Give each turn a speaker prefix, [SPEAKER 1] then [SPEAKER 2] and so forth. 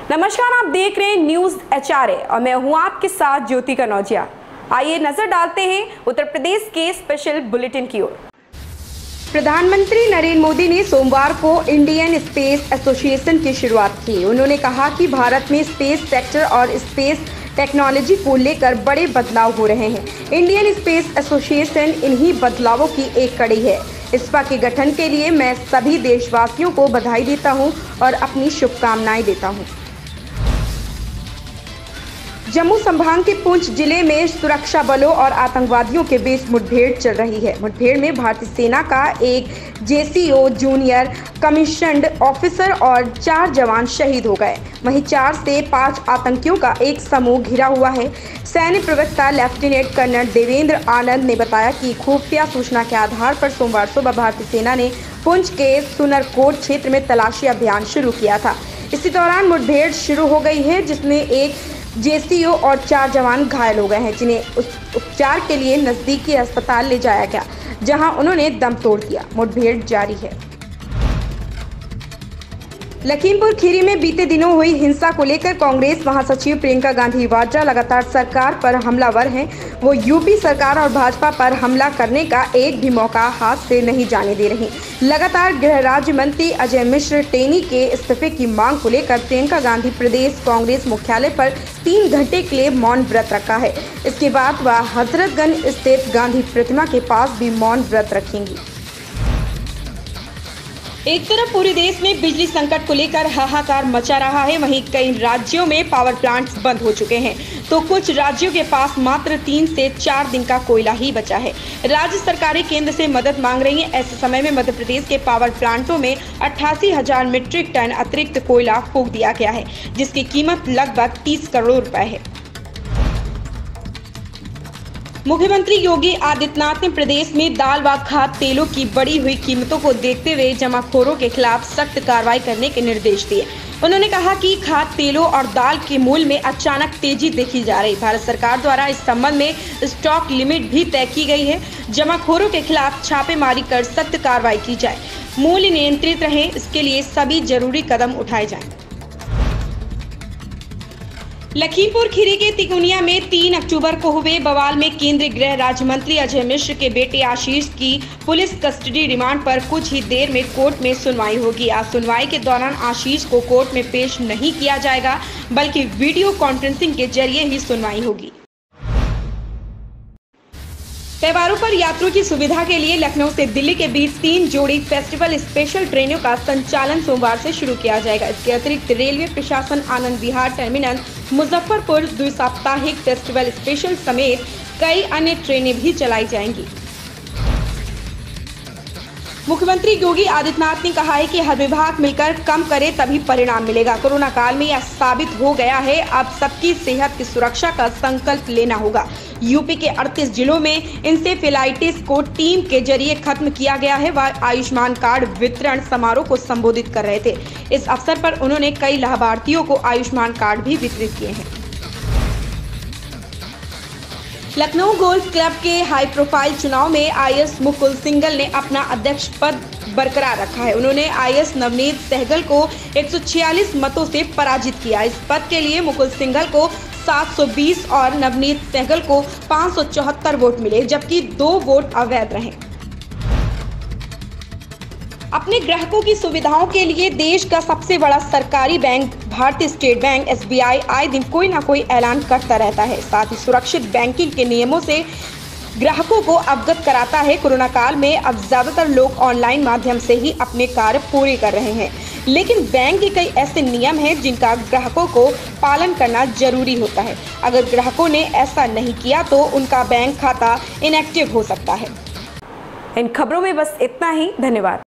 [SPEAKER 1] नमस्कार, आप देख रहे हैं न्यूज HRA और मैं हूं आपके साथ ज्योति कनौजिया। आइए नजर डालते हैं उत्तर प्रदेश के स्पेशल बुलेटिन की ओर। प्रधानमंत्री नरेंद्र मोदी ने सोमवार को इंडियन स्पेस एसोसिएशन की शुरुआत की। उन्होंने कहा कि भारत में स्पेस सेक्टर और स्पेस टेक्नोलॉजी को लेकर बड़े बदलाव हो रहे हैं। इंडियन स्पेस एसोसिएशन इन्हीं बदलावों की एक कड़ी है। ISPA के गठन के लिए मैं सभी देशवासियों को बधाई देता हूं और अपनी शुभकामनाएं देता हूं। जम्मू संभाग के पुंछ जिले में सुरक्षा बलों और आतंकवादियों के बीच मुठभेड़ चल रही है। मुठभेड़ में भारतीय सेना का एक JCO जूनियर कमीशन्ड ऑफिसर और 4 जवान शहीद हो गए। वहीं 4 से 5 आतंकियों का एक समूह घिरा हुआ है। सैन्य प्रवक्ता लेफ्टिनेंट कर्नल देवेंद्र आनंद ने बताया कि खुफिया सूचना के आधार पर सोमवार सुबह भारतीय सेना ने पुंछ के सुनरकोट क्षेत्र में तलाशी अभियान शुरू किया था। इसी दौरान मुठभेड़ शुरू हो गई है, जिसमें एक JCO और 4 जवान घायल हो गए हैं, जिन्हें उपचार के लिए नजदीकी अस्पताल ले जाया गया, जहां उन्होंने दम तोड़ दिया। मुठभेड़ जारी है। लखीमपुर खीरी में बीते दिनों हुई हिंसा को लेकर कांग्रेस महासचिव प्रियंका गांधी वाड्रा लगातार सरकार पर हमलावर हैं। वो यूपी सरकार और भाजपा पर हमला करने का एक भी मौका हाथ से नहीं जाने दे रही। लगातार गृह राज्य मंत्री अजय मिश्र टेनी के इस्तीफे की मांग को लेकर प्रियंका गांधी प्रदेश कांग्रेस मुख्यालय पर 3 घंटे के लिए मौन व्रत रखा है। इसके बाद वह हजरतगंज स्थित गांधी प्रतिमा के पास भी मौन व्रत रखेंगी। एक तरफ पूरे देश में बिजली संकट को लेकर हाहाकार मचा रहा है, वहीं कई राज्यों में पावर प्लांट्स बंद हो चुके हैं, तो कुछ राज्यों के पास मात्र 3 से 4 दिन का कोयला ही बचा है। राज्य सरकारें केंद्र से मदद मांग रही हैं। ऐसे समय में मध्य प्रदेश के पावर प्लांटों में 88,000 मीट्रिक टन अतिरिक्त कोयला फूंक दिया गया है, जिसकी कीमत लगभग 30 करोड़ रुपए है। मुख्यमंत्री योगी आदित्यनाथ ने प्रदेश में दाल व खाद्य तेलों की बढ़ी हुई कीमतों को देखते हुए जमाखोरों के खिलाफ सख्त कार्रवाई करने के निर्देश दिए। उन्होंने कहा कि खाद्य तेलों और दाल के मूल्य में अचानक तेजी देखी जा रही। भारत सरकार द्वारा इस संबंध में स्टॉक लिमिट भी तय की गई है। जमाखोरों के खिलाफ छापेमारी कर सख्त कार्रवाई की जाए, मूल्य नियंत्रित रहे, इसके लिए सभी जरूरी कदम उठाए जाएं। लखीमपुर खीरी के तिकोनिया में 3 अक्टूबर को हुए बवाल में केंद्रीय गृह राज्य मंत्री अजय मिश्र के बेटे आशीष की पुलिस कस्टडी रिमांड पर कुछ ही देर में कोर्ट में सुनवाई होगी। आज सुनवाई के दौरान आशीष को कोर्ट में पेश नहीं किया जाएगा, बल्कि वीडियो कॉन्फ्रेंसिंग के जरिए ही सुनवाई होगी। त्योहारों पर यात्रियों की सुविधा के लिए लखनऊ से दिल्ली के बीच 3 जोड़ी फेस्टिवल स्पेशल ट्रेनों का संचालन सोमवार से शुरू किया जाएगा। इसके अतिरिक्त रेलवे प्रशासन Anand Vihar terminal Muzaffarpur द्विसाप्ताहिक festival special समेत कई अन्य ट्रेनें भी चलाई जाएंगी। मुख्यमंत्री योगी आदित्यनाथ ने कहा है कि हर विभाग मिलकर कम करे तभी परिणाम मिलेगा। कोरोना काल में यह साबित हो गया है, अब सबकी सेहत की सुरक्षा का संकल्प लेना होगा। यूपी के 38 जिलों में इंसेफेलाइटिस को टीम के जरिए खत्म किया गया है। वह आयुष्मान कार्ड वितरण समारोह को संबोधित कर रहे थे। इस अवसर पर उन्होंने कई लाभार्थियों को आयुष्मान कार्ड भी वितरित किए हैं। लखनऊ गोल्फ क्लब के हाई प्रोफाइल चुनाव में IS मुकुल सिंघल ने अपना अध्यक्ष पद बरकरार रखा है। उन्होंने IS नवनीत सहगल को 146 मतों से पराजित किया। इस पद के लिए मुकुल सिंघल को 720 और नवनीत सहगल को 574 वोट मिले, जबकि 2 वोट अवैध रहे। अपने ग्राहकों की सुविधाओं के लिए देश का सबसे बड़ा सरकारी बैंक भारतीय स्टेट बैंक SBI आए दिन कोई ना कोई ऐलान करता रहता है। साथ ही सुरक्षित बैंकिंग के नियमों से ग्राहकों को अवगत कराता है। कोरोना काल में अब ज्यादातर लोग ऑनलाइन माध्यम से ही अपने कार्य पूरे कर रहे हैं, लेकिन बैंक के कई ऐसे नियम हैं जिनका ग्राहकों को पालन करना जरूरी होता है। अगर ग्राहकों ने ऐसा नहीं किया तो उनका बैंक खाता इनएक्टिव हो सकता है। इन खबरों में बस इतना ही। धन्यवाद।